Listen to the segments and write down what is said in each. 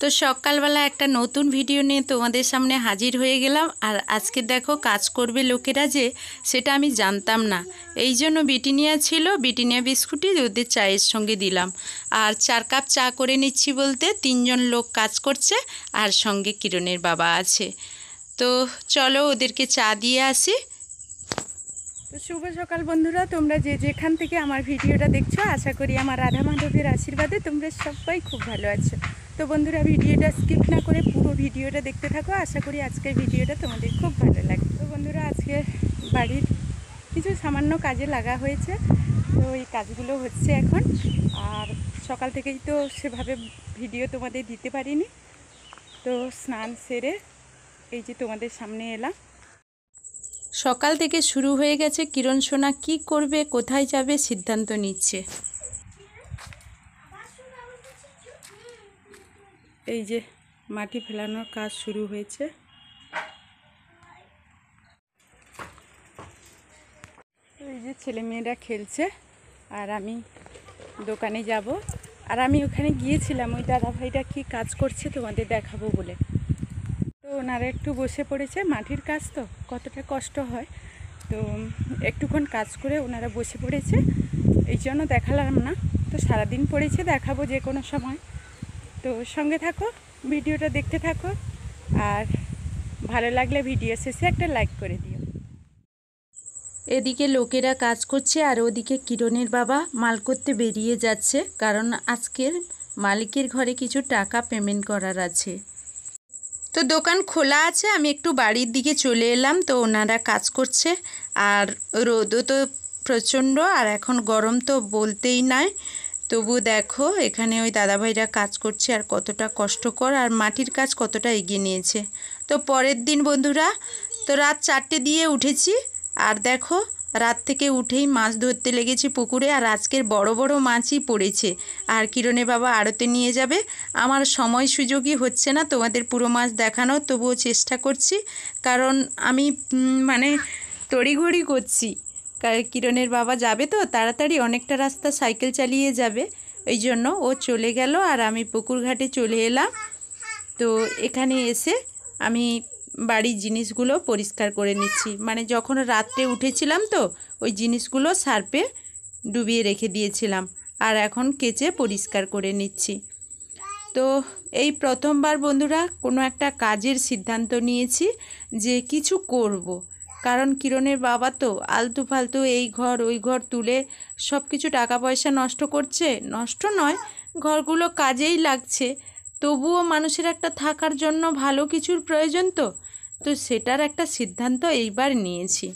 তো সকালবেলা একটা নতুন ভিডিও নিয়ে তোমাদের সামনে হাজির হয়ে গেলাম। আর আজকে দেখো কাজ করবে লোকেরা যে সেটা আমি জানতাম না, এই জন্য ব্রিটানিয়া ছিল, ব্রিটানিয়া বিস্কুটই ওদের চায়ের সঙ্গে দিলাম। আর 4 কাপ চা করে নিচ্ছি বলতে 3 জন লোক কাজ করছে আর সঙ্গে কিরণের বাবা আছে। তো চলো ওদেরকে চা দিয়ে আসি। তো শুভ সকাল বন্ধুরা, তোমরা যে যেখান থেকে আমার ভিডিওটা দেখছো, আশা করি আমার রাধা মাধবের আশীর্বাদে তোমরা সবাই খুব ভালো আছো। তো বন্ধুরা, ভিডিওটা স্কিপ না করে পুরো ভিডিওটা দেখতে থাকো, আশা করি আজকের ভিডিওটা তোমাদের খুব ভালো লাগবে। তো বন্ধুরা, আজকে বাড়ির কিছু সামান্য কাজে লাগা হয়েছে, তো এই কাজগুলো হচ্ছে এখন। আর সকাল থেকেই তো সেভাবে ভিডিও তোমাদের দিতে পারিনি, তো স্নান সেরে এই যে তোমাদের সামনে এলাম। সকাল থেকে শুরু হয়ে গেছে, কিরণ সোনা কী করবে, কোথায় যাবে সিদ্ধান্ত নিচ্ছে। এই যে মাটি ফেলানোর কাজ শুরু হয়েছে। এই যে ছেলেমেয়েরা খেলছে আর আমি দোকানে যাব। আর আমি ওখানে গিয়েছিলাম ওই দাদাভাইরা কি কাজ করছে তোমাদের দেখাবো বলে। তো ওনারা একটু বসে পড়েছে, মাটির কাজ তো কতটা কষ্ট হয়, তো একটুক্ষণ কাজ করে ওনারা বসে পড়েছে, এই জন্য দেখালাম না। তো সারাদিন পড়েছে, দেখাবো যে কোনো সময়। তো সঙ্গে থাকো, ভিডিওটা দেখতে থাকো, আর ভালো লাগলে ভিডিও শেষে একটা লাইক করে দিও। এদিকে লোকেরা কাজ করছে আর ওদিকে কিরণের বাবা মাল করতে বেরিয়ে যাচ্ছে, কারণ আজকের মালিকের ঘরে কিছু টাকা পেমেন্ট করার আছে। তো দোকান খোলা আছে, আমি একটু বাড়ির দিকে চলে এলাম। তো ওনারা কাজ করছে আর রোদও তো প্রচণ্ড, আর এখন গরম তো বলতেই নাই। তবু দেখো এখানে ওই দাদাভাইরা কাজ করছে আর কতটা কষ্টকর, আর মাটির কাজ কতটা এগিয়ে নিয়েছে। তো পরের দিন বন্ধুরা, তো রাত 4টে দিয়ে উঠেছি, আর দেখো রাত থেকে উঠেই মাছ ধরতে লেগেছি পুকুরে। আর আজকের বড় বড় মাছই পড়েছে, আর কিরণের বাবা আড়তে নিয়ে যাবে। আমার সময় সুযোগই হচ্ছে না তোমাদের পুরো মাছ দেখানো, তবুও চেষ্টা করছি, কারণ আমি মানে তড়িঘড়ি করছি। কিরণের বাবা যাবে তো তাড়াতাড়ি, অনেকটা রাস্তা সাইকেল চালিয়ে যাবে, ওই জন্য ও চলে গেল আর আমি পুকুর ঘাটে চলে এলাম। তো এখানে এসে আমি বাড়ির জিনিসগুলো পরিষ্কার করে নিচ্ছি, মানে যখন রাত্রে উঠেছিলাম তো ওই জিনিসগুলো সার্ফে ডুবিয়ে রেখে দিয়েছিলাম, আর এখন কেচে পরিষ্কার করে নিচ্ছি। তো এই প্রথমবার বন্ধুরা কোনো একটা কাজের সিদ্ধান্ত নিয়েছি যে কিছু করব, কারণ কিরণের বাবা তো আলতু ফালতু এই ঘর ওই ঘর তুলে সব কিছু টাকা পয়সা নষ্ট করছে। নষ্ট নয়, ঘরগুলো কাজেই লাগছে, তবুও মানুষের একটা থাকার জন্য ভালো কিছুর প্রয়োজন। তো তো সেটার একটা সিদ্ধান্ত এইবার নিয়েছি,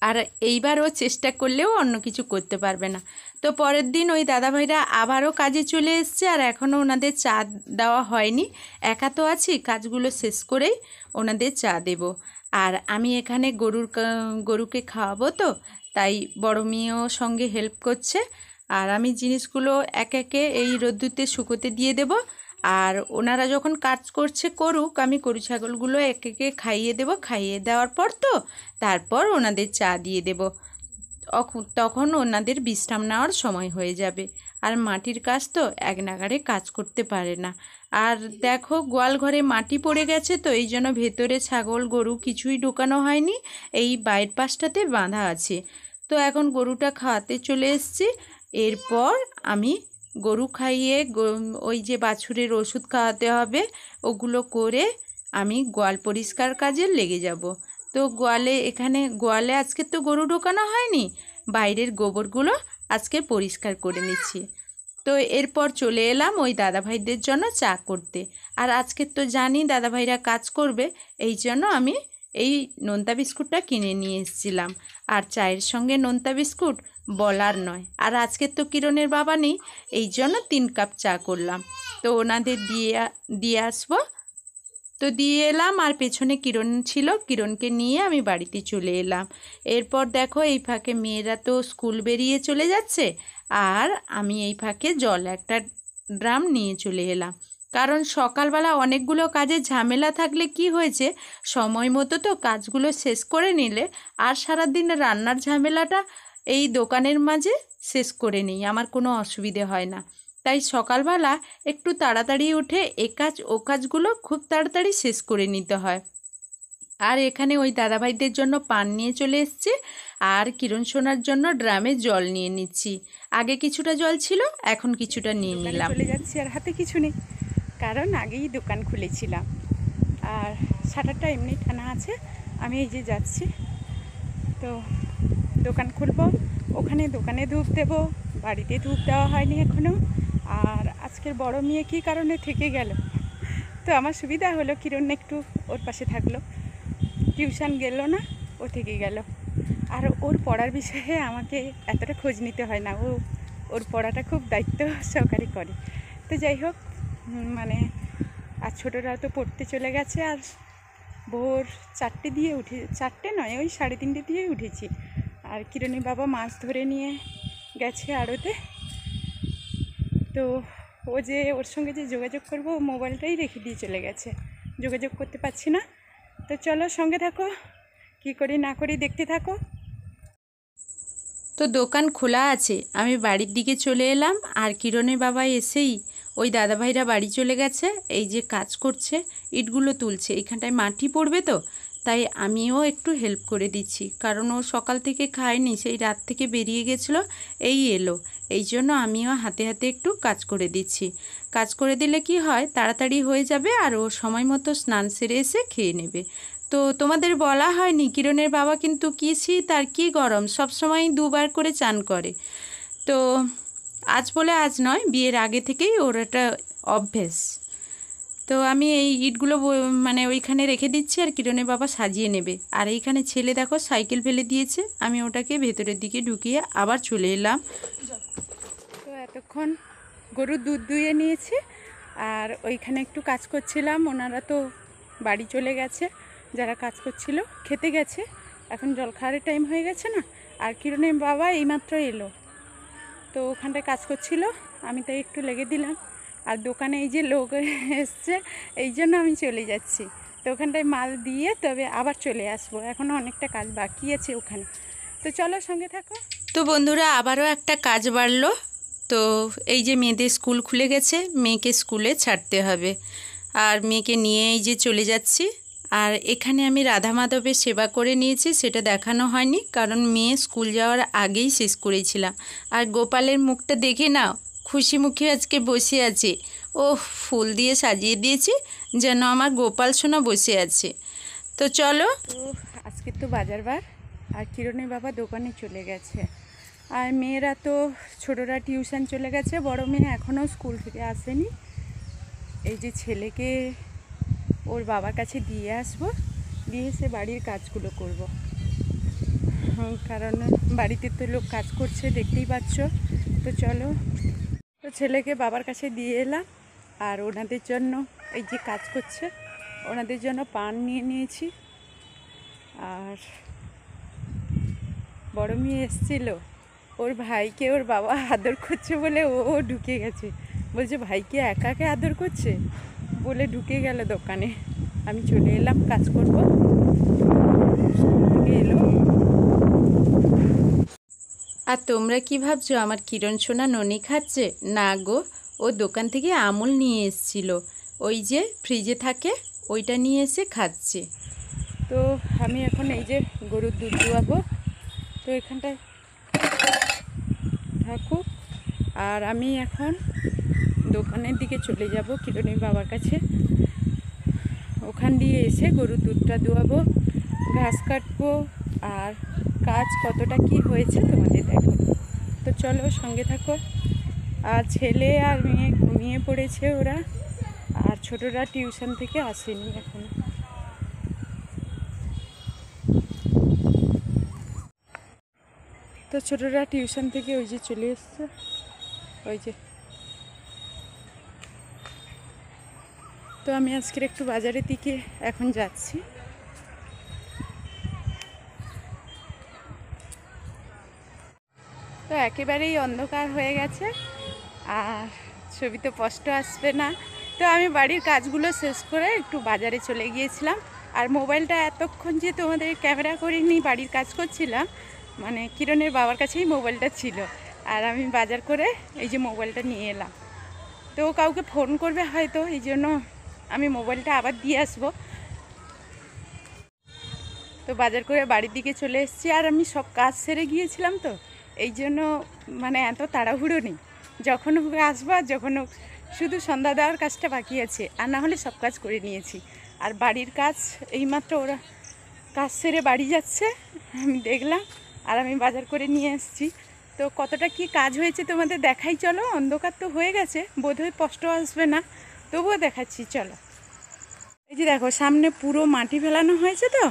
আর এইবার ও চেষ্টা করলেও অন্য কিছু করতে পারবে না। তো পরের দিন ওই দাদাভাইরা আবারও কাজে চলে এসছে, আর এখনও ওনাদের চা দেওয়া হয়নি। একা তো আছি, কাজগুলো শেষ করেই ওনাদের চা দেব। আর আমি এখানে গরুকে খাওয়াবো, তো তাই বড় মেয়েও সঙ্গে হেল্প করছে। আর আমি জিনিসগুলো এক একে এই রোদ্দুরতে শুকোতে দিয়ে দেব, আর ওনারা যখন কাজ করছে করুক, আমি গরু ছাগলগুলো এক একে খাইয়ে দেব। খাইয়ে দেওয়ার পর তো তারপর ওনাদের চা দিয়ে দেব, তখন ওনাদের বিশ্রাম নেওয়ার সময় হয়ে যাবে। আর মাটির কাজ তো এক নাগাড়ে কাজ করতে পারে না। আর দেখো গোয়াল ঘরে মাটি পড়ে গেছে, তো এই জন্য ভেতরে ছাগল গরু কিছুই ঢোকানো হয়নি, এই বাইরের পাশটাতে বাঁধা আছে। তো এখন গরুটা খাওয়াতে চলে এসেছি। এরপর আমি গরু খাইয়ে ওই যে বাছুরের ওষুধ খাওয়াতে হবে ওগুলো করে আমি গোয়াল পরিষ্কার কাজে লেগে যাব। তো গোয়ালে আজকে তো গরু ঢোকানো হয়নি, বাইরের গোবরগুলো আজকে পরিষ্কার করে নিচ্ছি। তো এরপর চলে এলাম ওই দাদাভাইদের জন্য চা করতে। আর আজকে তো জানি দাদাভাইরা কাজ করবে, এই জন্য আমি এই নোনতা বিস্কুটটা কিনে নিয়ে এসেছিলাম। আর চায়ের সঙ্গে নোনতা বিস্কুট বলার নয়। আর আজকে তো কিরণের বাবা নেই, এই জন্য 3 কাপ চা করলাম। তো ওনাদের দিয়ে আসবো। তো দিয়ে এলাম, আর পেছনে কিরণ ছিল, কিরণকে নিয়ে আমি বাড়িতে চলে এলাম। এরপর দেখো এই ফাঁকে মেয়েরা তো স্কুল বেরিয়ে চলে যাচ্ছে, আর আমি এই ফাঁকে জল একটা ড্রাম নিয়ে চলে এলাম। কারণ সকালবেলা অনেকগুলো কাজের ঝামেলা থাকলে কি হয়েছে, সময় মতো তো কাজগুলো শেষ করে নিলে আর সারাদিন রান্নার ঝামেলাটা এই দোকানের মাঝে শেষ করে নিই, আমার কোনো অসুবিধে হয় না। তাই সকালবেলা একটু তাড়াতাড়ি উঠে এ কাজ ও কাজগুলো খুব তাড়াতাড়ি শেষ করে নিতে হয়। আর এখানে ওই দাদাভাইদের জন্য পান নিয়ে চলে এসেছি, আর কিরণ সোনার জন্য ড্রামে জল নিয়ে নিচ্ছি। আগে কিছুটা জল ছিল, এখন কিছুটা নিয়ে নিলাম। চলে যাচ্ছি আর হাতে কিছু নেই, কারণ আগেই দোকান খুলেছিলাম আর শাটারটা এমনি টানা আছে। আমি এই যে যাচ্ছি, তো দোকান খুলবো, ওখানে দোকানে ধূপ দেবো, বাড়িতে ধূপ দেওয়া হয়নি এখনও। আর আজকের বড় মেয়ে কী কারণে থেকে গেল, তো আমার সুবিধা হলো, কিরণ একটু ওর পাশে থাকলো, টিউশন গেল না, ও থেকে গেল। আর ওর পড়ার বিষয়ে আমাকে এতটা খোঁজ নিতে হয় না, ওর পড়াটা খুব দায়িত্ব সহকারে করে। তো যাই হোক, মানে আর ছোটোরা তো পড়তে চলে গেছে, আর ভোর 4টে দিয়ে উঠে, 4টে নয়, ওই 3:30 দিয়েই উঠেছি। আর কিরণের বাবা মাছ ধরে নিয়ে গেছে আড়তে, তো ও যে ওর সঙ্গে যে যোগাযোগ করবো, মোবাইলটাই রেখে দিয়ে চলে গেছে, যোগাযোগ করতে পারছি না। তো চলো সঙ্গে থাকো, কি করি না করি দেখতে থাকো। তো দোকান খোলা আছে, আমি বাড়ির দিকে চলে এলাম। আর কিরণের বাবা এসেই ওই দাদাভাইরা বাড়ি চলে গেছে, এই যে কাজ করছে, ইটগুলো তুলছে, এখানটায় মাটি পড়বে তো, তাই আমিও একটু হেল্প করে দিচ্ছি। কারণ ও সকাল থেকে খায়নি, সেই রাত থেকে বেরিয়ে গেছিলো, এই এলো, এই জন্য আমিও হাতে হাতে একটু কাজ করে দিচ্ছি। কাজ করে দিলে কি হয়, তাড়াতাড়ি হয়ে যাবে, আর ও সময় মতো স্নান সেরে এসে খেয়ে নেবে। তো তোমাদের বলা হয়নি, কিরণের বাবা কিন্তু কী শীত আর কী গরম, সবসময় 2বার করে চান করে। তো আজ বলে আজ নয়, বিয়ের আগে থেকেই ওর একটা অভ্যেস। তো আমি এই ইটগুলো মানে ওইখানে রেখে দিচ্ছি, আর কিরণের বাবা সাজিয়ে নেবে। আর এইখানে ছেলে দেখো সাইকেল ফেলে দিয়েছে, আমি ওটাকে ভেতরের দিকে ঢুকিয়ে আবার চলে এলাম। তো এতক্ষণ গরুর দুধ দুইয়ে নিয়েছি, আর ওইখানে একটু কাজ করছিলাম। ওনারা তো বাড়ি চলে গেছে, যারা কাজ করছিল খেতে গেছে, এখন জল খাওয়ার টাইম হয়ে গেছে না। আর কিরণের বাবা এইমাত্র এলো, তো ওখানটায় কাজ করছিল, আমি তাই একটু লেগে দিলাম। আর দোকানে এই যে লোক এসছে, এই জন্য আমি চলে যাচ্ছি। তো ওখানটায় মাল দিয়ে তবে আবার চলে আসবো, এখনও অনেকটা কাজ বাকি আছে ওখানে। তো চলো সঙ্গে থাকো। তো বন্ধুরা, আবারও একটা কাজ বাড়লো। তো এই যে মেয়েদের স্কুল খুলে গেছে, মেয়েকে স্কুলে ছাড়তে হবে, আর মেয়েকে নিয়ে এই যে চলে যাচ্ছি। আর এখানে আমি রাধা মাধবের সেবা করে নিয়েছি, সেটা দেখানো হয়নি, কারণ মেয়ে স্কুল যাওয়ার আগেই শেষ করেছিলাম। আর গোপালের মুখটা দেখে না, খুশি মুখে আজকে বসে আছে। ও ফুল দিয়ে সাজিয়ে দিয়েছি, যেন আমার গোপাল সোনা বসে আছে। তো চলো। তো আজকে তো বাজার বার, আর কিরণের বাবা দোকানে চলে গেছে, আর মেয়েরা তো ছোটরা টিউশন চলে গেছে, বড় মেয়ে এখনও স্কুল থেকে আসেনি। এই যে ছেলেকে ওর বাবার কাছে দিয়ে আসবো, দিয়ে এসে বাড়ির কাজগুলো করব। কারণ বাড়িতে তো লোক কাজ করছে, দেখতেই পাচ্ছ। তো চলো, তো ছেলেকে বাবার কাছে দিয়ে এলাম। আর ওনাদের জন্য এই যে কাজ করছে, ওনাদের জন্য পান নিয়ে নিয়েছি। আর বড় মেয়ে এসেছিল, ওর ভাইকে ওর বাবা আদর করছে বলে ও ঢুকে গেছে, বলছে ভাইকে একাকে আদর করছে বলে ঢুকে গেল দোকানে। আমি চলে এলাম, কাজ করব। এলো। আর তোমরা কি ভাবছো আমার কিরণ সোনা ননি খাচ্ছে? না গো, ও দোকান থেকে আমুল নিয়ে এসেছিল, ওই যে ফ্রিজে থাকে, ওইটা নিয়ে এসে খাচ্ছে। তো আমি এখন এই যে গরুর দুধ দুয়াবো, তো এখানটায় থাকুক। আর আমি এখন দোকানের দিকে চলে যাব কিরণের বাবার কাছে, ওখান দিয়ে এসে গরুর দুধটা দুয়াবো, ঘাস কাটবো, আর কাজ কতটা কি হয়েছে তোমাদের দেখাবো। তো চলো সঙ্গে থাকো। আর ছেলে আর মেয়ে ঘুমিয়ে পড়েছে ওরা, আর ছোটরা টিউশন থেকে আসেনি এখন। তো ছোটরা টিউশন থেকে ওই যে চলে এসছে, ওই যে। তো আমি আজকের একটু বাজারের দিকে এখন যাচ্ছি। তো একেবারেই অন্ধকার হয়ে গেছে, আর ছবি তো স্পষ্ট আসবে না। তো আমি বাড়ির কাজগুলো শেষ করে একটু বাজারে চলে গিয়েছিলাম। আর মোবাইলটা এতক্ষণ যে তোমাদের ক্যামেরা করিনি, বাড়ির কাজ করছিলাম, মানে কিরণের বাবার কাছেই মোবাইলটা ছিল, আর আমি বাজার করে এই যে মোবাইলটা নিয়ে এলাম। তো ও কাউকে ফোন করবে হয়তো, এই জন্য আমি মোবাইলটা আবার দিয়ে আসবো। তো বাজার করে বাড়ির দিকে চলে এসেছি, আর আমি সব কাজ সেরে গিয়েছিলাম, তো এই জন্য মানে এত তাড়াহুড়ো নেই। যখন হোক আসবো, আর যখন হোক শুধু সন্ধ্যা দেওয়ার কাজটা বাকি আছে, আর না হলে সব কাজ করে নিয়েছি। আর বাড়ির কাজ এইমাত্র ওরা কাজ সেরে বাড়ি যাচ্ছে, আমি দেখলাম, আর আমি বাজার করে নিয়ে এসেছি। তো কতটা কি কাজ হয়েছে তোমাদের দেখাই, চলো। অন্ধকার তো হয়ে গেছে, বোধহয় স্পষ্ট আসবে না, তবুও দেখাচ্ছি, চলো। এই যে দেখো, সামনে পুরো মাটি ফেলানো হয়েছে, তো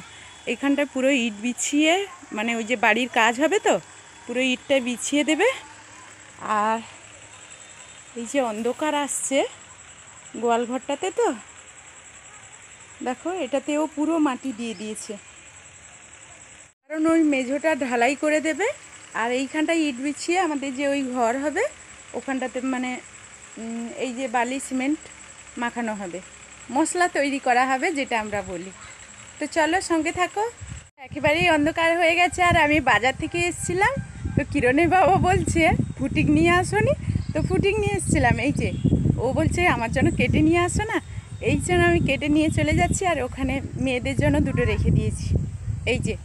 এইখানটায় পুরো ইট বিছিয়ে, মানে ওই যে বাড়ির কাজ হবে, তো পুরো ইটটা বিছিয়ে দেবে। আর এই যে অন্ধকার আসছে গোয়ালঘরটাতে, তো দেখো এটাতেও পুরো মাটি দিয়ে দিয়েছে, কারণ ওই মেঝোটা ঢালাই করে দেবে। আর এইখানটায় ইট বিছিয়ে আমাদের যে ওই ঘর হবে, ওখানটাতে মানে এই যে বালি সিমেন্ট মাখানো হবে, মশলা তৈরি করা হবে, যেটা আমরা বলি। তো চলো, সঙ্গে থাকো। একেবারেই অন্ধকার হয়ে গেছে, আর আমি বাজার থেকে এসেছিলাম। তো কিরণের বাবা বলছে ফুটিক নিয়ে আসোনি, তো ফুটিক নিয়ে এসেছিলাম। এই যে ও বলছে আমার জন্য কেটে নিয়ে আসো না, এই জন্য আমি কেটে নিয়ে চলে যাচ্ছি। আর ওখানে মেয়েদের জন্য দুটো রেখে দিয়েছি। এই যে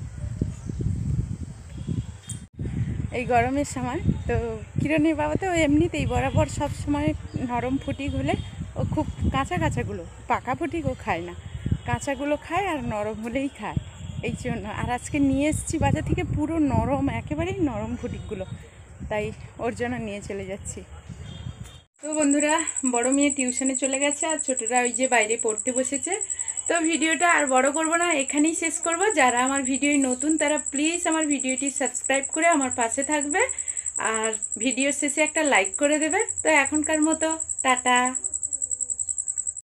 এই গরমের সময় তো কিরণের বাবা তো এমনিতেই বরাবর সব সময় নরম ফুটিক হলে ও খুব কাঁচা কাঁচাগুলো, পাকা ফুটিক ও খায় না, কাঁচাগুলো খায়, আর নরম হলেই খায়, এই জন্য। আর আজকে নিয়ে এসেছি বাজার থেকে পুরো নরম, একেবারেই নরম ফুটিকগুলো, তাই ওর জন্য নিয়ে চলে যাচ্ছি। তো বন্ধুরা, বড় মেয়ে টিউশনে চলে গেছে, আর ছোটরা ওই যে বাইরে পড়তে বসেছে। তো ভিডিওটা আর বড় করব না, এখানেই শেষ করব। যারা আমার ভিডিও নতুন, তারা প্লিজ আমার ভিডিওটি সাবস্ক্রাইব করে আমার পাশে থাকবে, আর ভিডিও শেষে একটা লাইক করে দেবে। তো এখনকার মতো টাটা।